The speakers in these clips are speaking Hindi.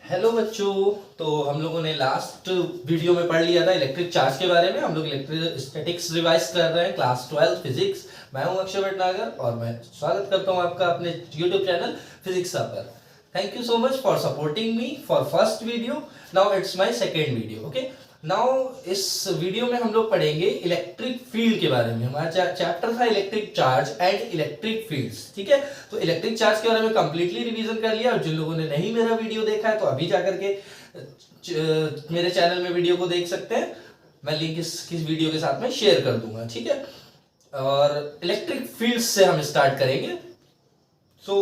हेलो बच्चों। तो हम लोगों ने लास्ट वीडियो में पढ़ लिया था इलेक्ट्रिक चार्ज के बारे में। हम लोग इलेक्ट्रिक स्टैटिक्स रिवाइज कर रहे हैं, क्लास 12 फिजिक्स। मैं हूं अक्षय भटनागर और मैं स्वागत करता हूं आपका अपने यूट्यूब चैनल फिजिक्स पर। Thank you so much for supporting me for first video. Now it's my second video. Okay, now इस वीडियो में हम लोग पढ़ेंगे इलेक्ट्रिक फील्ड के बारे में। हमारा चैप्टर था electric charge and electric fields. ठीक है, तो इलेक्ट्रिक चार्ज के बारे में कंप्लीटली रिवीजन कर लिया और जिन लोगों ने नहीं मेरा वीडियो देखा है तो अभी जाकर के मेरे चैनल में वीडियो को देख सकते हैं। मैं लिंक इस वीडियो के साथ में शेयर कर दूंगा। ठीक है, और इलेक्ट्रिक फील्ड्स से हम स्टार्ट करेंगे। सो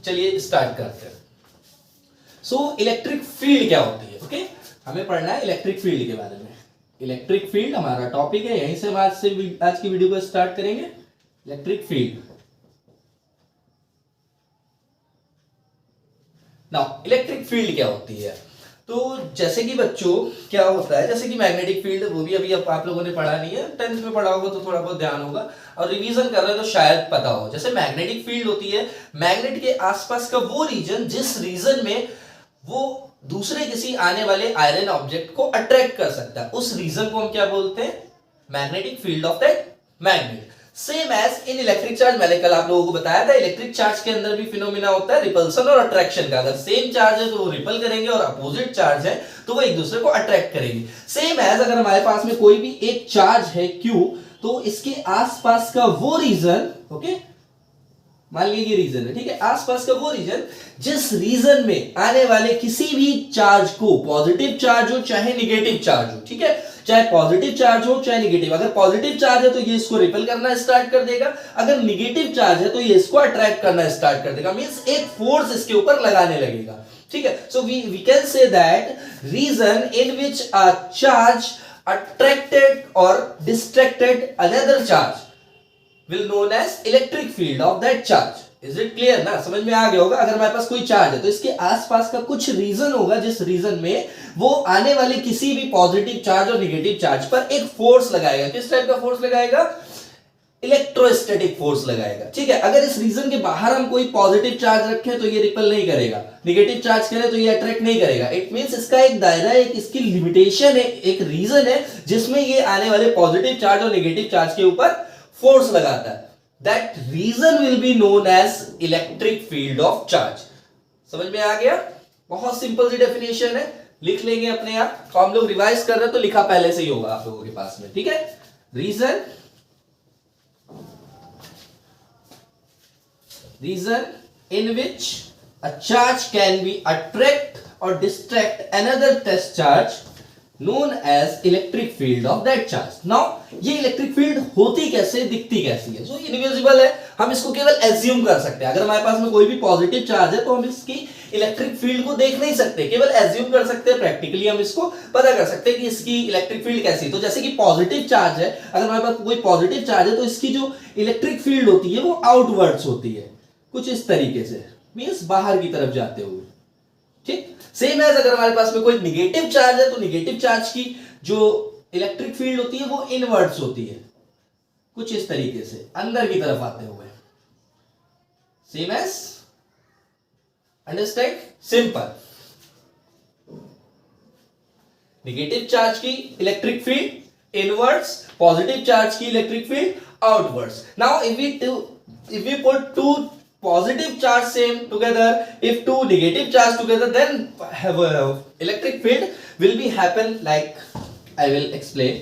चलिए स्टार्ट करते हैं। सो इलेक्ट्रिक फील्ड क्या होती है? ओके, हमें पढ़ना है इलेक्ट्रिक फील्ड के बारे में। इलेक्ट्रिक फील्ड हमारा टॉपिक है, यहीं से हम आज की वीडियो को स्टार्ट करेंगे। Electric field. Now electric field क्या होती है? तो जैसे कि बच्चों क्या होता है, जैसे कि मैग्नेटिक फील्ड, वो भी अभी आप लोगों ने पढ़ा नहीं है, 10th में पढ़ा होगा तो थोड़ा बहुत ध्यान होगा, और रिवीजन कर रहे हैं तो शायद पता हो। जैसे मैग्नेटिक फील्ड होती है, मैग्नेट के आसपास का वो रीजन जिस रीजन में वो दूसरे किसी आने वाले आयरन ऑब्जेक्ट को अट्रैक्ट कर सकता है, उस रीजन को हम क्या बोलते हैं? Magnetic field of that magnet. Same as in electric charge, मैंने कल आप लोगों को बताया था इलेक्ट्रिक चार्ज के अंदर भी फिनोमिना होता है रिपल्सन और अट्रैक्शन का। अगर सेम चार्ज है तो वो रिपल करेंगे और अपोजिट चार्ज है तो वो एक दूसरे को अट्रैक्ट करेंगे। सेम एज अगर हमारे पास में कोई भी एक चार्ज है Q, तो इसके आसपास का वो रीजन, ओके, मान लीजिए रीजन है, ठीक है, आसपास का वो रीजन जिस रीजन में आने वाले किसी भी चार्ज को, पॉजिटिव चार्ज हो चाहे निगेटिव चार्ज हो, ठीक है, चाहे पॉजिटिव चार्ज हो चाहे निगेटिव, अगर पॉजिटिव चार्ज है तो ये इसको रिपेल करना स्टार्ट कर देगा, अगर निगेटिव चार्ज है तो ये इसको अट्रैक्ट करना स्टार्ट कर देगा। मींस एक फोर्स इसके ऊपर लगाने लगेगा। ठीक है, so we can say that region in which a charge attracted और distracted another charge will known as electric field of that charge. Is it clear ना? समझ में आ गया होगा। अगर हमारे पास कोई चार्ज है तो इसके आसपास का कुछ रीजन होगा जिस रीजन में वो आने वाले किसी भी पॉजिटिव चार्ज और निगेटिव चार्ज पर एक फोर्स लगाएगा। किस टाइप का फोर्स लगाएगा? इलेक्ट्रोस्टैटिक फोर्स लगाएगा। ठीक है, अगर इस रीजन के बाहर हम कोई पॉजिटिव चार्ज रखें तो ये रिपल नहीं करेगा, निगेटिव चार्ज करें तो ये अट्रैक्ट नहीं करेगा। इट मींस इसका एक दायरा है, एक इसकी लिमिटेशन है, एक रीजन है जिसमें ये आने वाले पॉजिटिव चार्ज और निगेटिव चार्ज के ऊपर फोर्स लगाता है। That region will be known as electric field of charge. समझ में आ गया? बहुत सिंपल सी डेफिनेशन है, लिख लेंगे अपने आप। तो हम लोग रिवाइज कर रहे हैं तो लिखा पहले से ही होगा आप लोगों के पास में। ठीक है, reason in which a charge can be attract or distract another test charge known as electric field of that charge. Now ये इलेक्ट्रिक फील्ड होती कैसे, दिखती कैसी है? So इनविजिबल है, हम इसको केवल एज्यूम कर सकते हैं। अगर हमारे पास में कोई भी पॉजिटिव चार्ज है तो हम इसकी इलेक्ट्रिक फील्ड को देख नहीं सकते, केवल एज्यूम कर सकते हैं। प्रैक्टिकली हम इसको पता कर सकते हैं कि इसकी इलेक्ट्रिक फील्ड कैसी है। तो जैसे कि पॉजिटिव चार्ज है, अगर हमारे पास कोई पॉजिटिव चार्ज है तो इसकी जो इलेक्ट्रिक फील्ड होती है वो आउटवर्ड्स होती है, कुछ इस तरीके से, मींस बाहर की तरफ जाते हुए। ठीक, सेम एज अगर हमारे पास में कोई निगेटिव चार्ज है तो निगेटिव चार्ज की जो इलेक्ट्रिक फील्ड होती है वो इनवर्ड्स होती है, कुछ इस तरीके से अंदर की तरफ आते हुए। Same as, understand? Simple. Negative charge की electric field inwards, positive charge की electric field outwards. Now if we put two positive charge same together, if two negative charge together, then have a electric field will be happen like I will explain.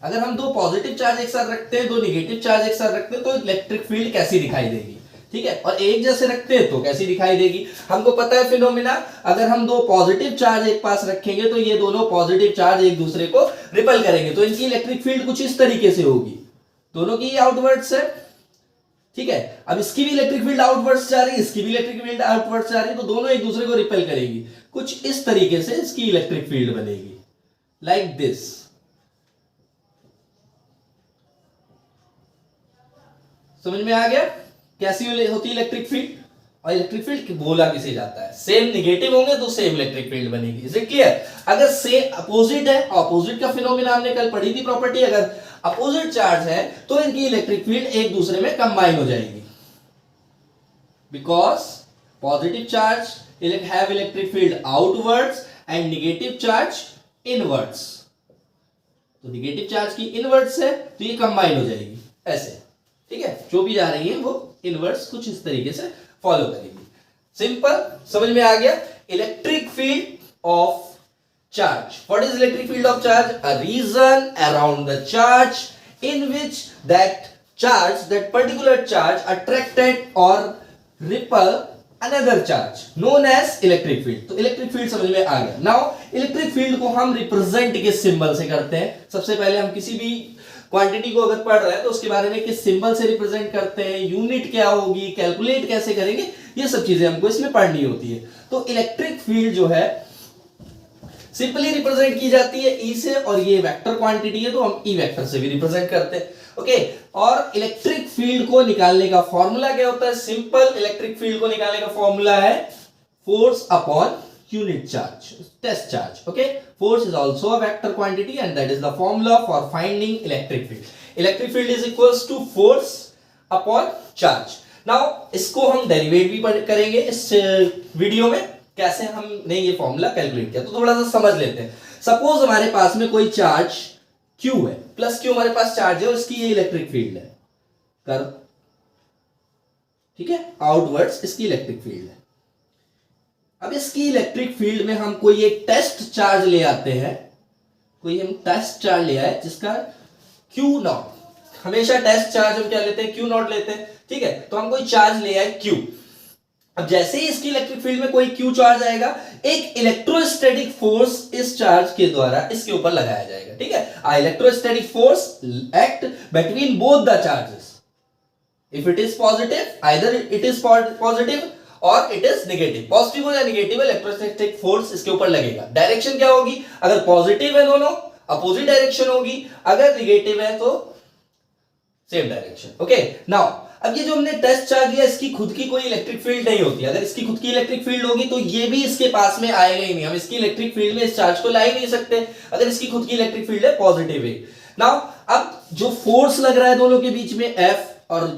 अगर हम दो पॉजिटिव चार्ज एक साथ रखते हैं, दो नेगेटिव चार्ज एक साथ रखते हैं तो इलेक्ट्रिक फील्ड कैसी दिखाई देगी? ठीक है, और एक जैसे रखते हैं तो कैसी दिखाई देगी? हमको पता है फिनोमिना, अगर हम दो पॉजिटिव चार्ज एक पास रखेंगे तो ये दोनों पॉजिटिव चार्ज एक दूसरे को रिपल करेंगे, तो इनकी इलेक्ट्रिक फील्ड कुछ इस तरीके से होगी। दोनों की आउटवर्ड्स है। ठीक है, अब इसकी भी इलेक्ट्रिक फील्ड आउटवर्ड्स जा रही है, इसकी भी इलेक्ट्रिक फील्ड आउटवर्ड्स जा रही है, तो दोनों एक दूसरे को रिपेल करेगी। कुछ इस तरीके से इसकी इलेक्ट्रिक फील्ड बनेगी, लाइक दिस। समझ में आ गया कैसी होती है इलेक्ट्रिक फील्ड? और इलेक्ट्रिक फील्ड बोला किसे जाता है? सेम निगेटिव होंगे तो सेम इलेक्ट्रिक फील्ड बनेगी। Is it clear? अगर से अपोजिट है, अपोजिट का फिनोमिना हमने कल पढ़ी थी प्रॉपर्टी, अगर अपोजिट चार्ज है तो इनकी इलेक्ट्रिक फील्ड एक दूसरे में कंबाइन हो जाएगी, because positive charge have electric field outwards and negative charge inwards. तो नेगेटिव चार्ज की इनवर्ड्स है तो ये कंबाइन हो जाएगी ऐसे, ठीक है, जो भी जा रही है वो इनवर्ड्स कुछ इस तरीके से फॉलो करेगी। सिंपल, समझ में आ गया। Electric field of charge. What is electric field of charge? A region around the charge in which that particular charge attracted or repel another charge known as electric field. तो electric field समझ में आ गया। Now electric field को हम represent किस सिंबल से करते हैं? सबसे पहले हम किसी भी क्वांटिटी को अगर पढ़ रहे हैं तो उसके बारे में किस सिंबल से रिप्रेजेंट करते हैं, यूनिट क्या होगी, कैलकुलेट कैसे करेंगे, ये सब चीजें हमको इसमें पढ़नी होती है। तो इलेक्ट्रिक फील्ड जो है सिंपली रिप्रेजेंट की जाती है ई से, और ये वेक्टर क्वांटिटी है तो हम ई वेक्टर से भी रिप्रेजेंट करते हैं। ओके, और इलेक्ट्रिक फील्ड को निकालने का फॉर्मूला क्या होता है? सिंपल, इलेक्ट्रिक फील्ड को निकालने का फॉर्मूला है force upon unit charge, test charge. Okay, force is also a vector quantity and that is the formula for finding electric field. Electric field is equals to force upon charge. Now इसको हम डेरिवेट भी करेंगे इस वीडियो में, कैसे हमने ये फॉर्मूला कैलकुलेट किया। तो थोड़ा सा समझ लेते हैं। सपोज हमारे पास में कोई चार्ज Q है, प्लस Q हमारे पास चार्ज है और इसकी ये इलेक्ट्रिक फील्ड है कर, ठीक है, आउटवर्ड्स इसकी इलेक्ट्रिक फील्ड है। अब इसकी इलेक्ट्रिक फील्ड में हम कोई एक टेस्ट चार्ज ले आते हैं, कोई हम टेस्ट चार्ज ले आए जिसका Q0, हमेशा टेस्ट चार्ज हम क्या लेते हैं? Q0 लेते हैं, ठीक है। तो हम कोई चार्ज ले आए Q। अब जैसे ही इसकी इलेक्ट्रिक फील्ड में कोई Q चार्ज आएगा, एक इलेक्ट्रोस्टैटिक फोर्स इस चार्ज के द्वारा इसके ऊपर लगाया जाएगा, ठीक है। Electrostatic force act between both the charges. If it is positive, either it is positive और इट इज नेगेटिव, पॉजिटिव हो या नेगेटिव, इलेक्ट्रोस्टैटिक फोर्स इसके ऊपर लगेगा। डायरेक्शन क्या होगी? अगर पॉजिटिव है दोनों अपोजिट डायरेक्शन होगी, अगर नेगेटिव है तो सेम डायरेक्शन। ओके, नाउ अब ये जो हमने टेस्ट चार्ज लिया, इसकी खुद की कोई इलेक्ट्रिक फील्ड नहीं होती। अगर इसकी खुद की इलेक्ट्रिक फील्ड होगी तो ये भी इसके पास में आएगा ही नहीं, हम इसकी इलेक्ट्रिक फील्ड में इस चार्ज को ला ही नहीं सकते अगर इसकी खुद की इलेक्ट्रिक फील्ड है पॉजिटिव है। नाउ अब जो फोर्स लग रहा है दोनों के बीच में F और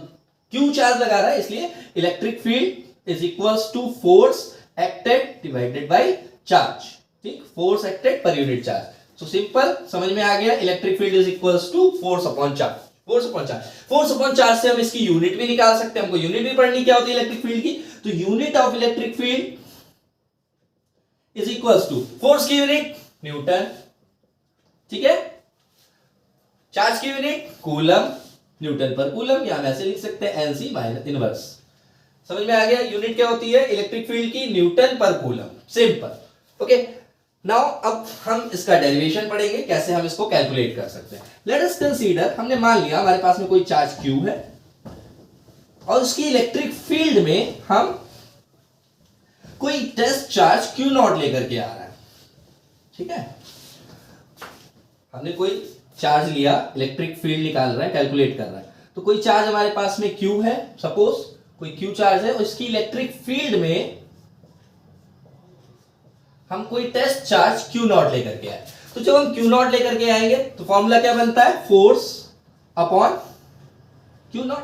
Q चार्ज लगा रहा है, इसलिए electric field is equals to force acted divided by charge, ठीक, force acted per unit charge. So simple, समझ में आ गया। Electric field is equals to force upon charge. Force upon charge, force upon charge से हम इसकी यूनिट भी निकाल सकते हैं। हमको यूनिट भी पढ़नी क्या होती है इलेक्ट्रिक फील्ड की, तो unit of electric field is equals to force की यूनिट न्यूटन, ठीक है, चार्ज की यूनिट कूलम, न्यूटन पर कूलम, या हम ऐसे लिख सकते हैं एनसी माइनस इनवर्स। समझ में आ गया? यूनिट क्या होती है इलेक्ट्रिक फील्ड की? न्यूटन पर कूलम, सिंपल। ओके, नाउ अब हम इसका डेरिवेशन पढ़ेंगे, कैसे हम इसको कैलकुलेट कर सकते हैं। लेट अस कंसीडर, हमने मान लिया हमारे पास में कोई चार्ज Q है और उसकी इलेक्ट्रिक फील्ड में हम कोई टेस्ट चार्ज Q0 लेकर के आ रहा है, ठीक है। हमने कोई चार्ज लिया, इलेक्ट्रिक फील्ड निकाल रहा है, कैलकुलेट कर रहा है। तो कोई चार्ज हमारे पास में Q है, सपोज कोई Q चार्ज है और इसकी इलेक्ट्रिक फील्ड में हम कोई टेस्ट चार्ज Q0 लेकर के आए। तो जब हम Q0 लेकर के आएंगे तो फॉर्मूला क्या बनता है? Force upon Q0,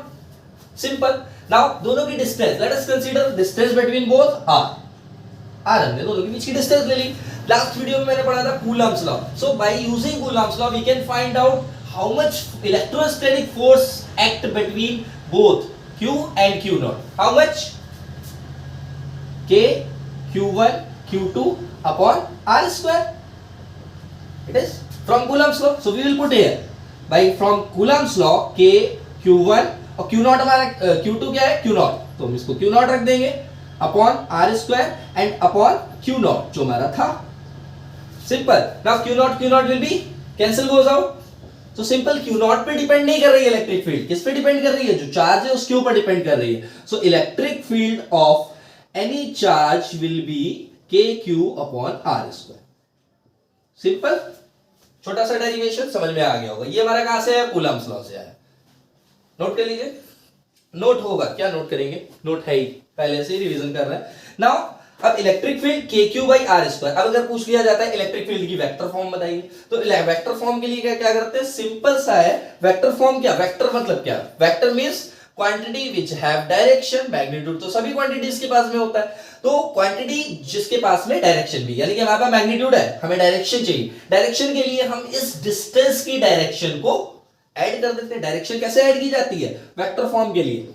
simple. Now दोनों की distance, let us consider distance between both R हमने दोनों के बीच की डिस्टेंस ले ली। लास्ट वीडियो में मैंने पढ़ा था Coulomb's law. So by using Coulomb's law we can find out how much electrostatic force act between both Q and Q0. How much? K Q1 Q2 upon R square. It is from Coulomb's law. So we will put here by from Coulomb's law K Q1 और Q0 हमारा Q2 क्या है? Q0, तो हम इसको Q0 रख देंगे upon R square and upon Q0 जो हमारा था। Simple. Now Q0 will be cancel goes out. तो सिंपल Q0 पे डिपेंड नहीं कर रही है इलेक्ट्रिक फील्ड, किस पे डिपेंड कर रही है? जो चार्ज है उसके ऊपर डिपेंड कर रही है। So electric field of any charge will be KQ upon R square. Simple, छोटा सा डेरिवेशन समझ में आ गया होगा। ये हमारा कहां से है? कूलम्स लॉ से आया। नोट कर लीजिए, नोट होगा, क्या नोट करेंगे? नोट है ही, पहले से ही रिवीजन कर रहे हैं। नाउ अब electric field KQ by R square. अब अगर पूछ लिया जाता है इलेक्ट्रिक फील्ड की वेक्टर फॉर्म बताइए, तो वेक्टर फॉर्म के लिए क्या क्या करते हैं? सिंपल सा है। वेक्टर फॉर्म क्या? वेक्टर मतलब क्या? Vector means quantity which have direction, magnitude तो सभी क्वांटिटीज के पास में होता है, तो क्वांटिटी जिसके पास में डायरेक्शन भी, यानी कि हमारे पास मैग्नीट्यूड है, हमें डायरेक्शन चाहिए, डायरेक्शन के लिए हम इस डिस्टेंस की डायरेक्शन को ऐड कर देते हैं। डायरेक्शन कैसे ऐड की जाती है? वेक्टर फॉर्म के लिए,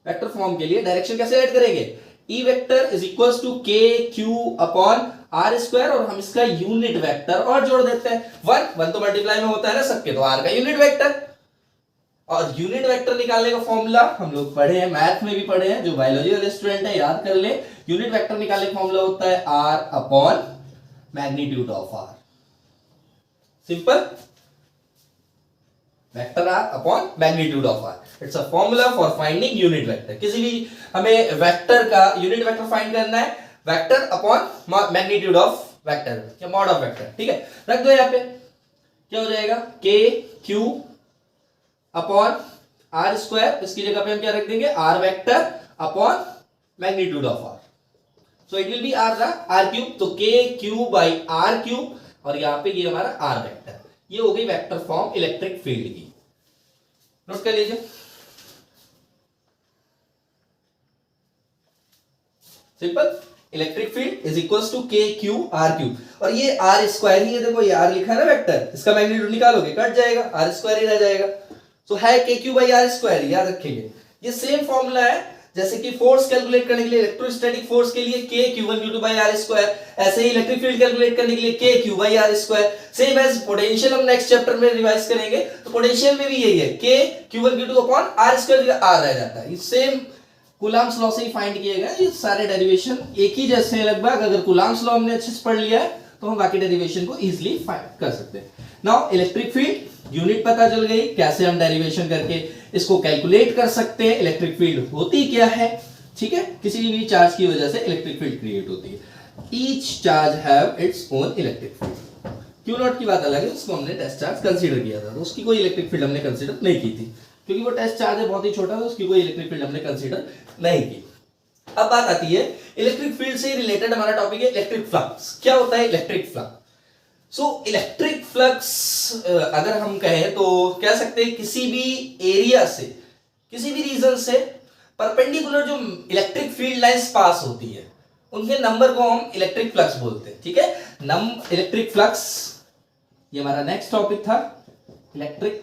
वेक्टर फॉर्म के लिए डायरेक्शन कैसे ऐड करेंगे? E vector is equals to K Q upon R square, और हम इसका यूनिट वेक्टर और जोड़ देते हैं, वन तो मल्टीप्लाई में होता है ना सबके, तो आर का यूनिट वेक्टर। और यूनिट वेक्टर निकालने का फॉर्मूला हम लोग पढ़े हैं, मैथ में भी पढ़े हैं, जो बायोलॉजी वाले स्टूडेंट है याद कर ले, यूनिट वेक्टर निकालने का फॉर्मूला होता है R upon magnitude of R. Simple, vector R upon magnitude of R, it's a formula for finding unit vector. किसी भी हमें वेक्टर का यूनिट वेक्टर फाइंड करना है, vector upon magnitude of vector या मॉड ऑफ वेक्टर, ठीक है। रख दो यहाँ पे, क्या हो जाएगा? के क्यू अपॉन आर स्क्वायर, इसकी जगह पे हम क्या रख देंगे? R vector upon magnitude of R, so it will be R cube, तो K Q by are cube, और यहाँ पे ये हमारा आर वेक्टर। ये हो गई वेक्टर फॉर्म इलेक्ट्रिक फील्ड की, नोट कर लीजिए। Simple, electric field is equals to K Q R cube, और ये आर स्क्वायर ही है, देखो ये आर लिखा है ना वेक्टर, इसका मैग्नीट्यूड निकालोगे कट जाएगा, आर स्क्वायर ही रह जाएगा, सो है K Q by R square, याद रखेंगे। ये सेम फॉर्मूला है जैसे कि फोर्स कैलकुलेट करने के लिए, इलेक्ट्रोस्टैटिक फोर्स के लिए K Q one Q two by R square, ऐसे ही इलेक्ट्रिक फील्ड कैलकुलेट करने के लिए K Q by R square. Same as potential हम नेक्स्ट चैप्टर में रिवाइज करेंगे, तो पोटेंशियल में भी यही है, K Q one Q two upon R square, R रह जाता है। ये सेम कूलम्ब्स लॉ से ही फाइंड किए गए, ये सारे डेरिवेशन एक ही जैसे हैं लगभग। अगर कूलम्ब्स लॉ हमने अच्छे से पढ़ लिया है तो हम बाकी डेरिवेशन को इजीली फाइंड कर सकते हैं। नाउ इलेक्ट्रिक फील्ड यूनिट पता चल गई, कैसे हम डेरिवेशन करके इसको कैलकुलेट कर सकते हैं, इलेक्ट्रिक फील्ड होती क्या है, ठीक है। किसी भी चार्ज की वजह से इलेक्ट्रिक फील्ड क्रिएट होती है, each charge have its own electric field. Q not की बात अलग है, उसको हमने टेस्ट चार्ज कंसीडर किया था, तो उसकी कोई इलेक्ट्रिक फील्ड हमने कंसीडर नहीं की थी, क्योंकि वो टेस्ट चार्ज है बहुत ही छोटा, तो उसकी कोई इलेक्ट्रिक फील्ड हमने कंसीडर नहीं की। अब बात आती है इलेक्ट्रिक फील्ड से रिलेटेड हमारा टॉपिक है इलेक्ट्रिक फ्लक्स। क्या होता है electric flux? So electric flux अगर हम कहें तो कह सकते हैं किसी भी एरिया से, किसी भी रीजन से परपेंडिकुलर जो इलेक्ट्रिक फील्ड लाइंस पास होती है, उनके नंबर को हम इलेक्ट्रिक फ्लक्स बोलते हैं, ठीक है। इलेक्ट्रिक फ्लक्स, ये हमारा नेक्स्ट टॉपिक था, इलेक्ट्रिक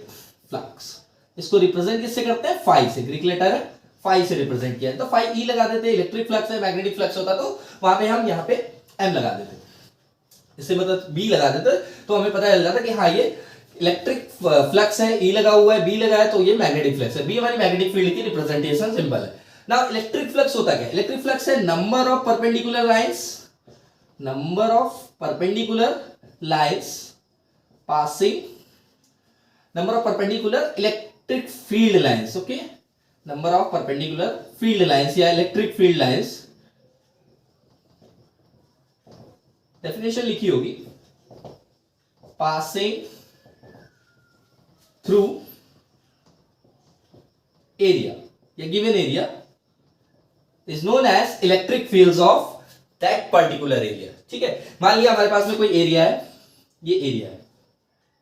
फ्लक्स। इसको रिप्रेजेंट किससे करते हैं? फाई से, ग्रीक लेटर है, फाई से रिप्रेजेंट किया है, तो फाई ई लगा देते हैं। इलेक्ट्रिक फ्लक्स है, मैग्नेटिक फ्लक्स होता तो वहां पे हम यहाँ पे एम लगा देते, इससे मतलब बी लगा देते, तो हमें पता चल जाता कि हाँ ये इलेक्ट्रिक फ्लक्स है, ई लगा हुआ है, बी लगा है, तो ये मैग्नेटिक फ्लक्स है। बी हमारी मैग्नेटिक फील्ड की रिप्रेजेंटेशन सिंबल है। नाउ इलेक्ट्रिक फ्लक्स होता क्या है? इलेक्ट्रिक फ्लक्स है number of perpendicular lines, number of perpendicular lines passing, number of perpendicular electric field lines, okay, number of perpendicular field lines या इलेक्ट्रिक फील्ड लाइंस। डेफिनेशन लिखी होगी, पासिंग थ्रू एरिया या given area is known as electric fields of that particular area, ठीक है। मान लिया हमारे पास में कोई एरिया है, ये एरिया है,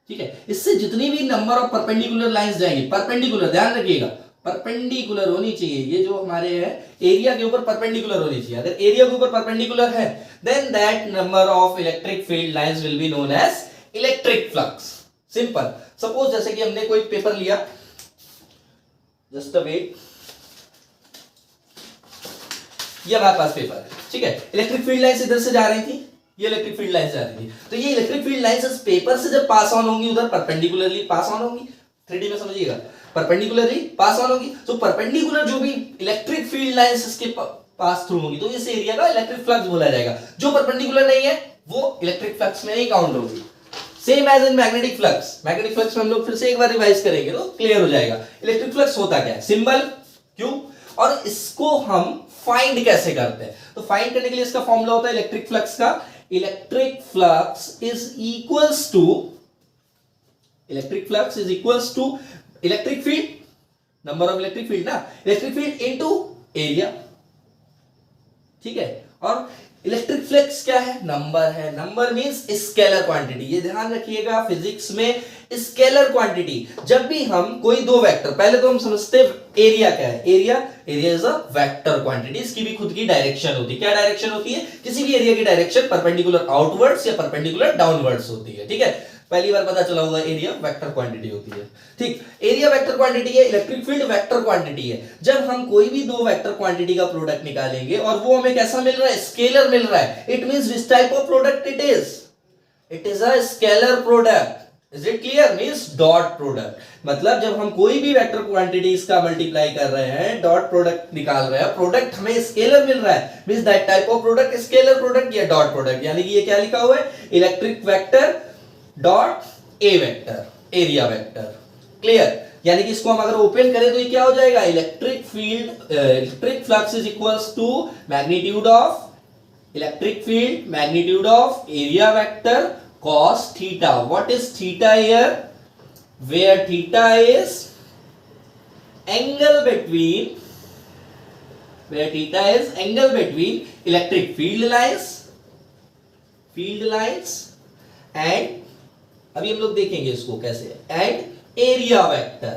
ठीक है, इससे जितनी भी नंबर ऑफ परपेंडिकुलर लाइंस जाएंगी, परपेंडिकुलर ध्यान रखिएगा, परपेंडिकुलर होनी चाहिए, ये जो हमारे है एरिया के ऊपर परपेंडिकुलर होनी चाहिए। अगर एरिया के ऊपर परपेंडिकुलर है, then that number of electric field lines will be known as electric flux. Simple, suppose जैसे कि हमने कोई पेपर लिया, जस्ट अ वेट, ये हमारे पास पेपर है, ठीक है, इलेक्ट्रिक फील्ड लाइंस इधर से जा रही थी, ये इलेक्ट्रिक फील्ड लाइंस जा रही थी, तो ये इलेक्ट्रिक फील्ड लाइंस इस पेपर से जब पास ऑन होंगी, उधर परपेंडिकुलरली पास ऑन होंगी, 3D में समझिएगा, परपेंडिकुलरली पास ऑन होगी, तो परपेंडिकुलर जो भी इलेक्ट्रिक फील्ड लाइंस इसके पास थ्रू होगी, तो इस एरिया का इलेक्ट्रिक फ्लक्स बोला जाएगा। जो परपेंडिकुलर नहीं है वो इलेक्ट्रिक फ्लक्स में नहीं काउंट होगी। Same as in magnetic flux, magnetic flux में हम लोग फिर से एक बार रिवाइज करेंगे तो क्लियर हो जाएगा। इलेक्ट्रिक फ्लक्स होता क्या है, सिंबल क्यों, और इसको हम फाइंड कैसे करते हैं, तो फाइंड करने के लिए इसका फॉर्मूला होता है इलेक्ट्रिक फ्लक्स का, electric flux is equals to, electric flux is equals to electric field, number of electric field ना, इलेक्ट्रिक फील्ड इनटू एरिया, ठीक है। और इलेक्ट्रिक फ्लक्स क्या है? नंबर है। Number means scalar quantity. ये ध्यान रखिएगा फिजिक्स में, स्केलर क्वांटिटी। जब भी हम कोई दो वेक्टर, पहले तो हम समझते एरिया क्या है। Area is a vector quantity. इसकी भी खुद की डायरेक्शन होती है। क्या डायरेक्शन होती है? किसी भी एरिया की डायरेक्शन परपेंडिकुलर आउटवर्ड्स या परपेंडिकुलर डाउनवर्ड्स होती है, ठीक है। पहली बार पता चला होगा, एरिया वेक्टर क्वांटिटी होती है, ठीक। एरिया वेक्टर क्वांटिटी है, इलेक्ट्रिक फील्ड वेक्टर क्वांटिटी है। जब हम कोई भी दो वेक्टर क्वांटिटी का प्रोडक्ट निकालेंगे और वो हमें कैसा मिल रहा है? स्केलर मिल रहा है। It means which type of product it is a scalar product. Is it clear? Means dot product. मतलब जब हम कोई भी वेक्टर क्वांटिटीज का मल्टीप्लाई कर रहे हैं, डॉट प्रोडक्ट निकाल रहे हैं, प्रोडक्ट हमें स्केलर मिल रहा है, means that type of product scalar product या डॉट प्रोडक्ट। यानी कि ये क्या लिखा हुआ है? Electric vector dot A vector, area vector. Clear? यानी कि इसको हम अगर ओपन करें तो ये क्या हो जाएगा? Electric field, electric flux is equals to magnitude of electric field, magnitude of area vector cos theta. What is theta here? Where theta is angle between, where theta is angle between electric field lines and, अभी हम लोग देखेंगे इसको कैसे, and area vector,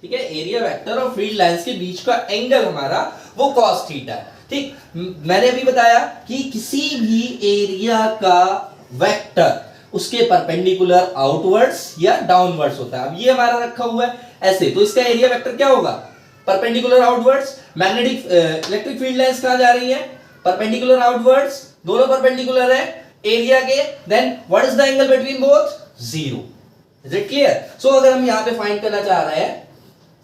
ठीक है। एरिया वेक्टर और फील्ड लाइंस के बीच का एंगल हमारा वो cos थीटा है, ठीक। मैंने अभी बताया कि किसी भी एरिया का वेक्टर उसके परपेंडिकुलर आउटवर्ड्स या डाउनवर्ड्स होता है। अब ये हमारा रखा हुआ है ऐसे, तो इसका एरिया वेक्टर क्या होगा? Perpendicular outwards. Magnetic electric field lines कहां जा रही है? परपेंडिकुलर आउटवर्ड्स, दोनों परपेंडिकुलर है एरिया के। Then what is the angle between both? Zero. Is it clear? So अगर हम यहां पे फाइंड करना चाह रहे हैं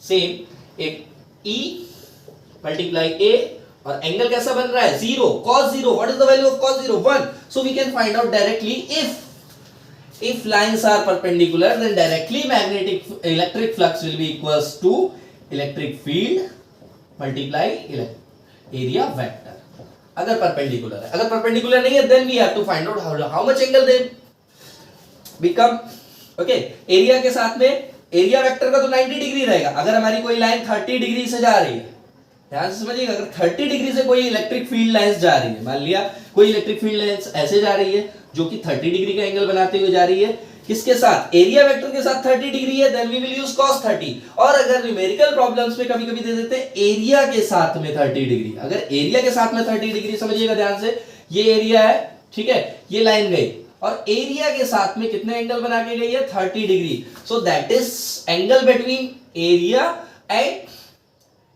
सेम, एक E मल्टीप्लाई A, और एंगल कैसा बन रहा है? Zero, cos zero. What is the value of cos zero? 1. So we can find out directly if lines are perpendicular, then directly magnetic electric flux will be equals to electric field multiply area vector. अगर perpendicular है, अगर perpendicular नहीं है, then we have to find out how much angle they become. Okay, area के साथ में एरिया वेक्टर का तो 90 डिग्री रहेगा। अगर हमारी कोई लाइन 30 डिग्री से जा रही है, ध्यान से समझिएगा, अगर 30 डिग्री से कोई इलेक्ट्रिक फील्ड लाइंस जा रही है, मान लिया कोई इलेक्ट्रिक फील्ड लाइंस ऐसे जा रही है जो कि 30 डिग्री का एंगल बनाते हुए जा रही है, किसके साथ? एरिया वेक्टर के साथ 30 डिग्री है, then we will use cos 30। और अगर न्यूमेरिकल प्रॉब्लम्स में कभी-कभी दे देते हैं एरिया के साथ में 30 डिग्री, अगर एरिया के साथ में 30 डिग्री, समझिएगा ध्यान से, ये एरिया है, ठीक है, ये लाइन गई और एरिया के साथ में कितने एंगल बना के गई है? 30 degree. So that is angle between area and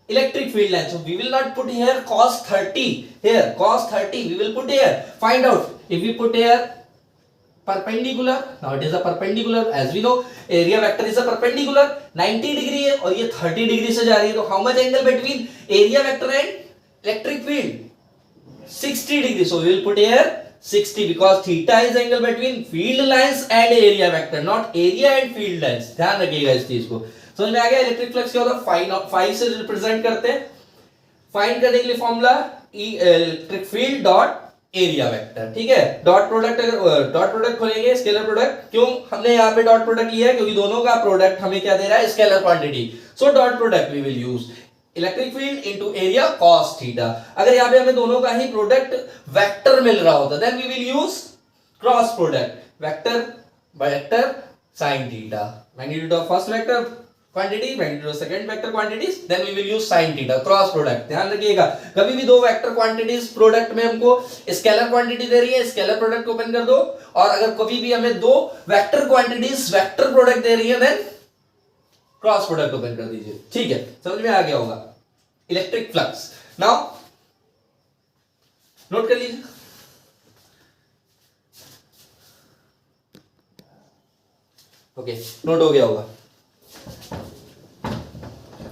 electric field line. So we will not put here cos 30 here, cos 30 we will put here. Find out if we put here perpendicular, now it is a perpendicular, as we know area vector is a perpendicular, 90 degree है और ये 30 degree से जा रही है, तो how much angle between area vector and electric field? 60 degree. So we will put here 60 because theta is angle between field lines and area vector, not area and field lines. ध्यान रखिएगा इस चीज को। समझ में आ गया? इलेक्ट्रिक फ्लक्स क्या होता है? फाई से रिप्रेजेंट करते हैं। फाइंड करने के लिए formula electric field dot area vector, ठीक है। डॉट प्रोडक्ट, अगर डॉट प्रोडक्ट खोलेंगे स्केलर प्रोडक्ट, क्यों हमने यहाँ पे डॉट प्रोडक्ट लिया है? क्योंकि दोनों का प्रोडक्ट हमें क्या दे रहा है? Scalar quantity. So dot product we will use electric field into area cos theta. अगर यहाँ पे हमें दोनों का ही प्रोडक्ट वेक्टर मिल रहा होता, then we will use cross product, vector vector sin theta, magnitude of first vector quantity, magnitude of second vector quantities, then we will use sin theta, cross product. ध्यान रखिएगा, कभी भी दो वेक्टर क्वांटिटीज प्रोडक्ट में हमको स्केलर क्वांटिटी दे रही है, स्केलर प्रोडक्ट ओपन कर दो, और अगर कभी भी हमें दो वेक्टर क्वांटिटीज वेक्टर प्रोडक्ट दे रही है, देन क्रॉस प्रोडक्ट ओपन कर दीजिए, ठीक है। समझ में आ गया होगा? Electric flux. नाउ नोट कर लीजिए, ओके, नोट हो गया होगा।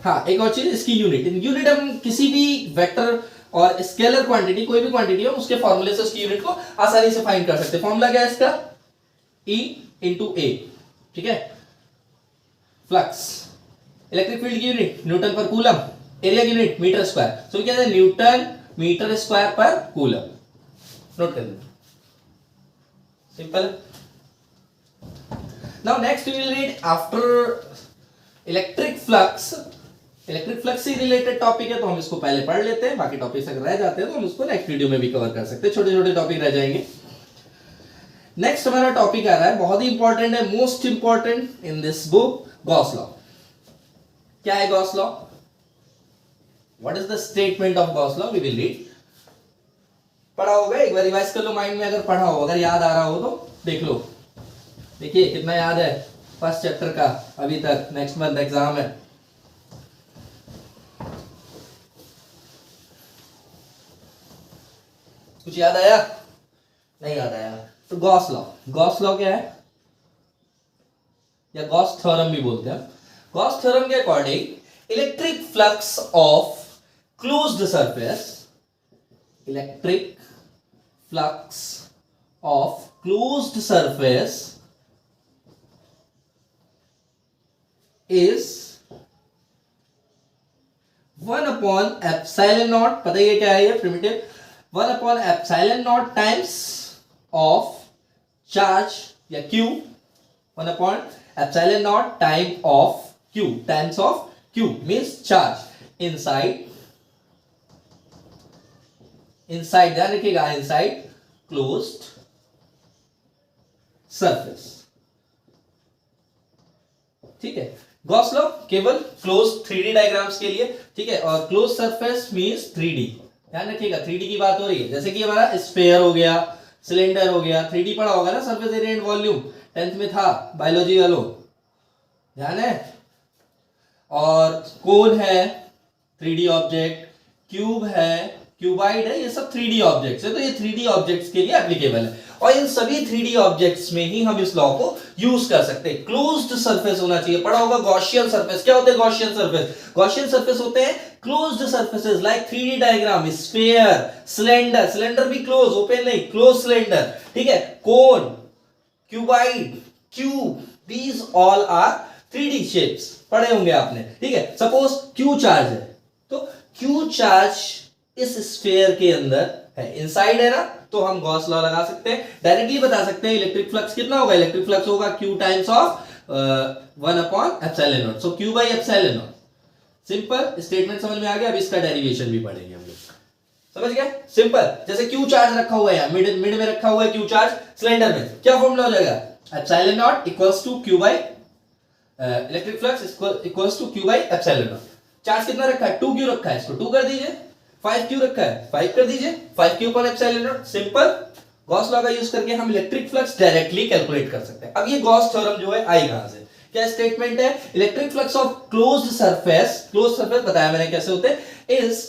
हाँ, एक और चीज, इसकी यूनिट हम किसी भी वेक्टर और स्केलर क्वांटिटी, कोई भी क्वांटिटी हो, उसके फॉर्मूले से उसकी यूनिट को आसानी से फाइंड कर सकते हैं। फॉर्मूला क्या है इसका? E इंटू ए, ठीक है। फ्लक्स, इलेक्ट्रिक फील्ड की यूनिट न्यूटन पर कूलम, एरिया की यूनिट मीटर स्क्वायर। सो क्या है? Newton metre square per coulomb. Note कर लीजिए, simple. Now next we will read after electric flux electric flux से रिलेटेड टॉपिक है तो हम इसको पहले पढ़ लेते हैं, बाकी टॉपिक्स अगर रह जाते हैं तो हम इसको नेक्स्ट वीडियो में भी कवर कर सकते हैं, छोटे छोटे टॉपिक रह जाएंगे। नेक्स्ट हमारा टॉपिक आ रहा है, बहुत ही इंपॉर्टेंट है, most important in this book, Gauss law. क्या है Gauss law? What is the statement of Gauss law? We will read. पढ़ा होगा, एक बार रिवाइज कर लो माइंड में, अगर पढ़ा हो, अगर याद आ रहा हो तो देख लो। देखिए कितना याद है फर्स्ट चैप्टर का अभी तक, नेक्स्ट मंथ एग्जाम है। कुछ याद आया? नहीं याद आया तो गॉस लॉ। गॉस लॉ क्या है, या गॉस थ्योरम भी बोलते हैं। गॉस थ्योरम के according electric flux of closed surface, electric flux of closed surface is 1 upon epsilon naught, पता ही है क्या है ये primitive, 1 upon epsilon naught times of charge या q, 1 upon epsilon naught time of q, times of q means charge inside ध्यान रखिएगा, inside closed surface। ठीक है, गॉस लॉ केवल क्लोज 3D डायग्राम्स के लिए, ठीक है, और क्लोज सरफेस मींस 3D। ध्यान रखिएगा 3D की बात हो रही है, जैसे कि हमारा स्फीयर हो गया, सिलेंडर हो गया, 3D पढ़ा होगा ना, surface area and volume 10th में था बायोलॉजी वालों, ध्यान है। और कोन है 3D ऑब्जेक्ट, क्यूब है, क्यूबाइड है, ये सब 3D ऑब्जेक्ट्स है, तो ये 3D ऑब्जेक्ट्स के लिए एप्लीकेबल है, और इन सभी 3D ऑब्जेक्ट्स में ही हम इस लॉ को यूज कर सकते हैं। क्लोज्ड सरफेस होना चाहिए, पढ़ा होगा गॉसियन सरफेस। क्या होते हैं गॉसियन सरफेस? गॉसियन सरफेस होते हैं closed surfaces like 3D diagram, sphere, cylinder, cylinder भी क्लोज, ओपन नहीं, क्लोज सिलेंडर, ठीक है, cone, cuboid, cube, these all are 3D shapes, पढ़े होंगे आपने, ठीक है। सपोज क्यू चार्ज है, तो क्यू चार्ज इस स्फीयर के अंदर है, इनसाइड है ना, तो हम गॉस लॉ लगा सकते हैं, डायरेक्टली बता सकते हैं इलेक्ट्रिक फ्लक्स कितना होगा। इलेक्ट्रिक फ्लक्स होगा q times of 1 upon epsilon not, so q by epsilon not. Simple statement समझ में आ गया, अब इसका डेरिवेशन भी पढ़ेंगे हम लोग, समझ गए? सिंपल, जैसे q चार्ज रखा हुआ है, मिड में रखा हुआ है q चार्ज सिलेंडर में, क्या फॉर्मूला हो जाएगा? Epsilon naught equals to q by electric flux equals to q by epsilon naught. Charge कितना रखा है? 2q रखा है, इसको 2 कर दीजिए, 5q रखा है, 5 कर दीजिए, 5q पर epsilon not. Simple, Gauss law का यूज करके हम इलेक्ट्रिक फ्लक्स डायरेक्टली कैलकुलेट कर सकते हैं। अब ये गॉस थ्योरम जो है आई कहां से? क्या स्टेटमेंट है? Electric flux of closed surface, closed surface बताया मैंने कैसे होते हैं, is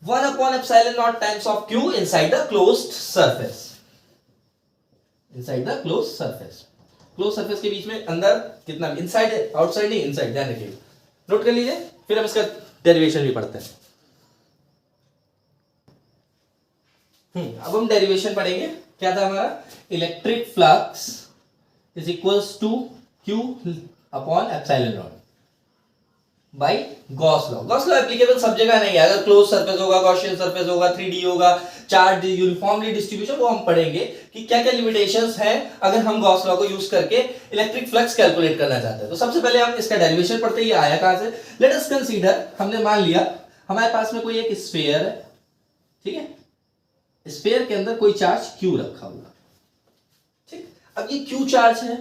1 upon epsilon naught times of q inside the closed surface, inside the closed surface. Close surface के बीच में अंदर कितना, इनसाइड है, आउटसाइड नहीं, इनसाइड, ध्यान रखिए, नोट कर लीजिए, फिर हम इसका डेरिवेशन भी पढ़ते हैं। अब हम डेरिवेशन पढ़ेंगे। क्या था हमारा? Electric flux is equals to q upon epsilon naught by Gauss law. Gauss law applicable सब जगह नहीं है, अगर क्लोज सरफेस होगा, गॉसियन सरफेस होगा, 3D होगा, चार्ज यूनिफॉर्मली डिस्ट्रीब्यूशन, वो हम पढ़ेंगे कि क्या क्या लिमिटेशंस हैं अगर हम गॉस लॉ को यूज करके इलेक्ट्रिक फ्लक्स कैलकुलेट करना चाहते हैं। तो सबसे पहले हम इसका डेरिवेशन पढ़ते हैं, ये आया कहां से? लेट अस कंसीडर, हमने मान लिया हमारे पास में कोई एक स्फीयर है, ठीक है, स्फीयर के अंदर कोई चार्ज q रखा हुआ, ठीक। अब ये q चार्ज है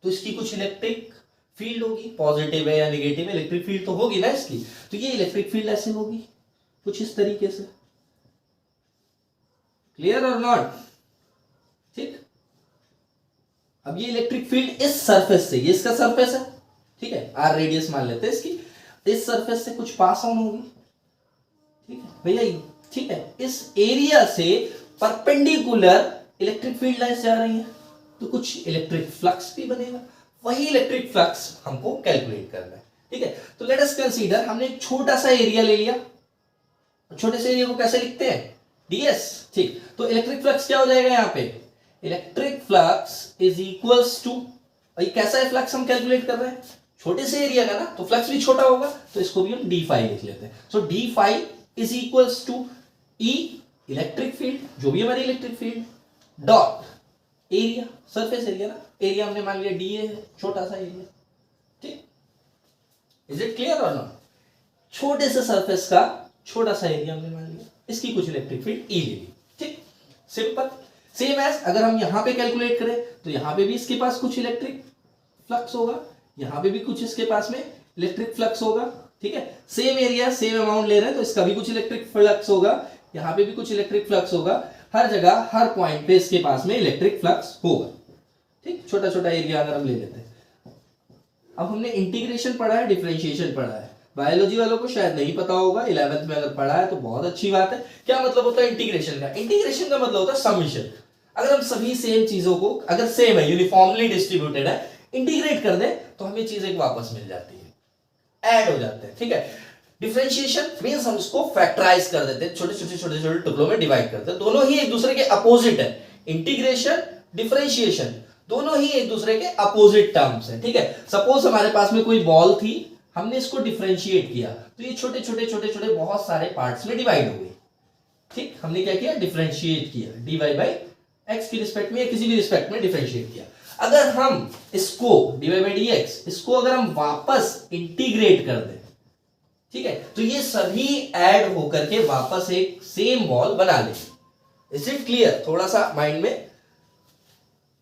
तो इसकी कुछ इलेक्ट्रिक फील्ड होगी, पॉजिटिव है या नेगेटिव है, इलेक्ट्रिक फील्ड तो होगी ना इसकी, तो ये इलेक्ट्रिक फील्ड ऐसे होगी कुछ इस तरीके से, क्लियर और नॉट? ठीक। अब ये इलेक्ट्रिक फील्ड इस सरफेस से, ये इसका सरफेस है, ठीक है, r रेडियस मान लेते हैं इसकी, इस सरफेस से कुछ पास ऑन होगी, ठीक है भैया, ठीक है, इस एरिया से परपेंडिकुलर इलेक्ट्रिक फील्ड लाइंस जा रही हैं, तो कुछ इलेक्ट्रिक फ्लक्स भी बनेगा, वही इलेक्ट्रिक फ्लक्स हमको कैलकुलेट करना है, ठीक है। तो लेट अस कंसीडर, हमने एक छोटा सा एरिया ले लिया, छोटे से एरिया को कैसे लिखते हैं? ds, ठीक। तो इलेक्ट्रिक फ्लक्स क्या हो जाएगा यहाँ पे? Electric flux is equals to, कैसा है फ्लक्स हम कैलकुलेट कर रहे हैं? छोटे से एरिया का ना, तो फ्लक्स भी छोटा होगा, तो इसको भी हम d फाई लिख लेते हैं। So d phi is equals to E electric field, जो भी हमारी electric field, dot area, surface area ना, एरिया हमने मान लिया dA है, छोटा सा एरिया, ठीक। इज इट क्लियर और नॉट? छोटे से सरफेस का छोटा सा एरिया हमने मान लिया, इसकी कुछ इलेक्ट्रिक फील्ड ई ले ली, ठीक, सिंपल। सेम एज अगर हम यहां पे कैलकुलेट करें तो यहां पे भी इसके पास कुछ इलेक्ट्रिक फ्लक्स होगा, यहां पे भी कुछ इसके पास में इलेक्ट्रिक फ्लक्स होगा, ठीक है। सेम एरिया सेम अमाउंट ले रहे हैं तो इसका भी कुछ इलेक्ट्रिक फ्लक्स होगा, यहां पे भी कुछ इलेक्ट्रिक फ्लक्स होगा, हर जगह हर पॉइंट पे इसके पास में इलेक्ट्रिक फ्लक्स होगा, ठीक। छोटा छोटा एरिया अगर हम ले लेते हैं। अब हमने इंटीग्रेशन पढ़ा है, डिफरेंशिएशन पढ़ा है, बायोलॉजी वालों को शायद नहीं पता होगा, 11th में अगर पढ़ा है तो बहुत अच्छी बात है। क्या मतलब होता है इंटीग्रेशन का? इंटीग्रेशन का मतलब होता है समेशन। अगर हम सभी सेम चीजों को, अगर सेम है, यूनिफॉर्मली डिस्ट्रीब्यूटेड है, इंटीग्रेट कर दें तो हमें चीज एक वापस मिल जाती है, ऐड हो जाते हैं, ठीक है। डिफरेंशिएशन मींस हम उसको फैक्टराइज कर देते हैं, छोटे छोटे टुकड़ों में डिवाइड करते हैं। दोनों ही एक दूसरे के अपोजिट है, इंटीग्रेशन डिफरेंशिएशन दोनों ही एक दूसरे के अपोजिट टर्म्स है, ठीक है। सपोज हमारे पास में कोई बॉल थी, हमने इसको डिफरेंशिएट किया तो ये छोटे छोटे बहुत सारे पार्ट्स में डिवाइड हो गई, ठीक। हमने क्या किया? डिफरेंशिएट किया, dy बाई एक्स की रिस्पेक्ट में या किसी भी रिस्पेक्ट में डिफरेंशिएट किया। अगर हम इसको dy बाई dx, इसको अगर हम वापस इंटीग्रेट कर दें, ठीक है, तो ये सभी ऐड होकर के वापस एक सेम बॉल बना ले। Is it clear? थोड़ा सा माइंड में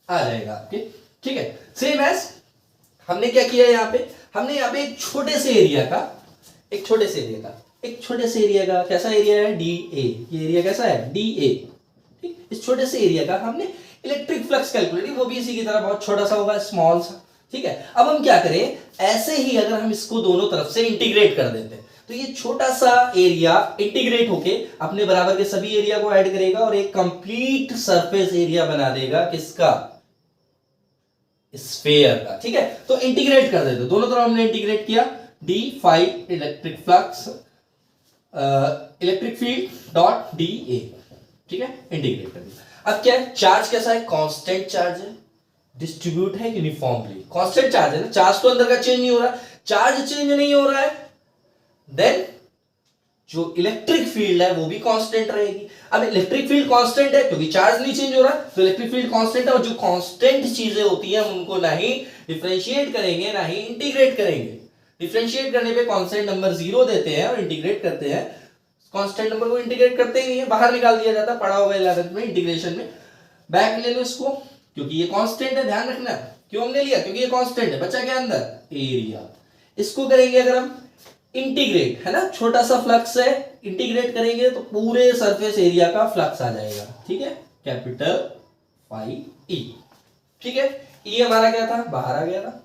आ जाएगा आपके, ठीक है। सेम एज हमने क्या किया यहां पे? हमने यहां पे एक छोटे से एरिया का कैसा एरिया है? D A. ये एरिया कैसा है? डी ए, ठीक। इस छोटे से एरिया का हमने इलेक्ट्रिक फ्लक्स कैलकुलेट, वो भी इसी की तरह बहुत छोटा सा होगा, स्मॉल सा, ठीक है। अब हम क्या करें? ऐसे ही अगर हम इसको दोनों तरफ से इंटीग्रेट कर देते हैं तो ये छोटा सा एरिया इंटीग्रेट होके अपने बराबर के सभी एरिया को ऐड करेगा और एक कंप्लीट सरफेस एरिया बना देगा। किसका? स्फेयर का, ठीक है। तो इंटीग्रेट कर देते, दोनों तरफ हमने इंटीग्रेट किया, D five electric flux electric field dot D A, ठीक है, इंटीग्रेट कर दिया। अब क्या है? चार्ज कैसा है? कांस्टेंट चार्ज है, डिस्ट्रीब्यूट है यूनिफॉर्मली, कांस्टेंट चार्ज है ना, चार्ज तो अंदर का चेंज नहीं हो रहा है, चार्ज चेंज नहीं हो रहा है, देन जो इलेक्ट्रिक फील्ड है वो भी कांस्टेंट रहेगी। अब इलेक्ट्रिक फील्ड कांस्टेंट है क्योंकि चार्ज नहीं चेंज हो रहा है, तो इलेक्ट्रिक फील्ड कांस्टेंट है, और जो कांस्टेंट चीजें होती हैं उनको ना ही डिफरेंशिएट करेंगे ना ही इंटीग्रेट करेंगे। डिफरेंशिएट करने पे कांस्टेंट नंबर 0 देते हैं और इंटीग्रेट करते हैं कांस्टेंट नंबर को इंटीग्रेट करते ही नहीं है, बाहर निकाल दिया जाता है, पढ़ा होगा 11th में इंटीग्रेशन में। बैक ले लो इसको, क्योंकि ये कांस्टेंट है, ध्यान रखना। क्यों हमने लिया? क्योंकि ये कांस्टेंट है, बचा क्या अंदर? एरिया। इसको करेंगे अगर हम इंटीग्रेट, है ना, छोटा सा फ्लक्स है, इंटीग्रेट करेंगे तो पूरे सरफेस एरिया का फ्लक्स आ जाएगा, ठीक है, कैपिटल फाई ई, ठीक है। ई हमारा क्या था? बाहर आ गया था।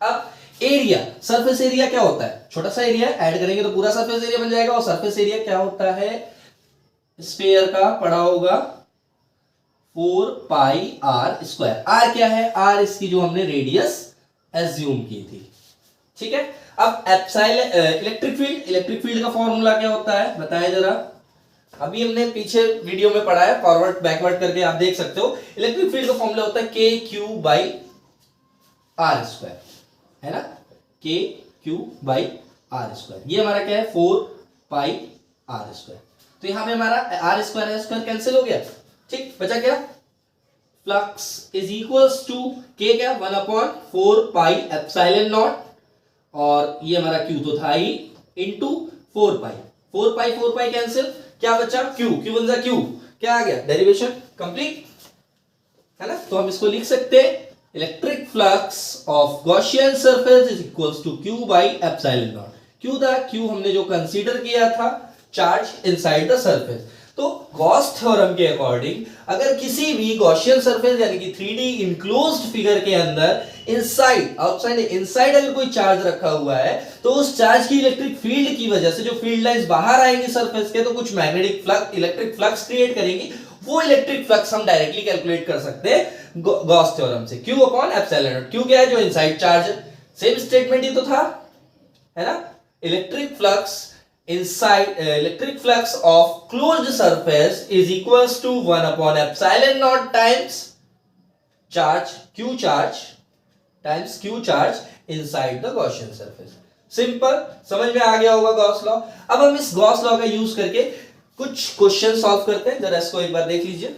अब एरिया, सरफेस एरिया क्या होता है? छोटा सा एरिया ऐड करेंगे तो पूरा सरफेस एरिया बन जाएगा, और सरफेस एरिया क्या होता है? स्फीयर का पढ़ा होगा 4 पाई आर स्क्वायर। आर क्या है? आर इसकी जो हमने रेडियस एज्यूम की थी, ठीक है। अब एप्सिलॉन इलेक्ट्रिक फील्ड का फॉर्मूला क्या होता है बताएं जरा। अभी हमने पीछे वीडियो में पढ़ा है, फॉरवर्ड बैकवर्ड करके आप देख सकते हो। इलेक्ट्रिक फील्ड का फॉर्मूला होता है K Q by R square, है ना, के क्यू बाई आर स्क्वायर। ये हमारा क्या है? 4 पाई आर स्क्वायर। तो यहां पे हमारा आर स्क्वायर कैंसिल हो गया, ठीक, बचा क्या? फ्लक्स इज इक्वल्स टू के क्या? 1/4 पाई एप्सिलॉन नॉट, और ये हमारा Q तो था ही, इंटू 4 पाई कैंसिल, क्या बचा? Q बन जा Q, क्या आ गया? डेरिवेशन कंप्लीट, है ना। तो हम इसको लिख सकते हैं electric flux of Gaussian surface is equals to Q by epsilon naught. Q था, Q हमने जो कंसीडर किया था चार्ज इनसाइड द सरफेस। तो गॉस थ्योरम के अकॉर्डिंग अगर किसी भी गॉसियन सरफेस यानी कि 3D इनक्लोज्ड फिगर के अंदर इनसाइड, आउटसाइड, इनसाइड अगर कोई चार्ज रखा हुआ है तो उस चार्ज की इलेक्ट्रिक फील्ड की वजह से जो फील्ड लाइंस बाहर आएंगी सरफेस के, तो कुछ magnetic flux, electric flux create करेंगी। वो इलेक्ट्रिक फ्लक्स हम डायरेक्टली कैलकुलेट कर सकते हैं गॉस थ्योरम से, Q upon epsilon naught. Q क्या है? जो इनसाइड चार्ज है। सेम स्टेटमेंट ही तो था, है ना। Electric flux of closed surface is equals to 1 upon epsilon naught times charge, Q charge times Q charge inside the Gaussian surface. Simple, समझ में आ गया होगा गॉस लॉ। अब हम इस गॉस लॉ का यूज करके कुछ क्वेश्चन सॉल्व करते हैं, जरा इसको एक बार देख लीजिए।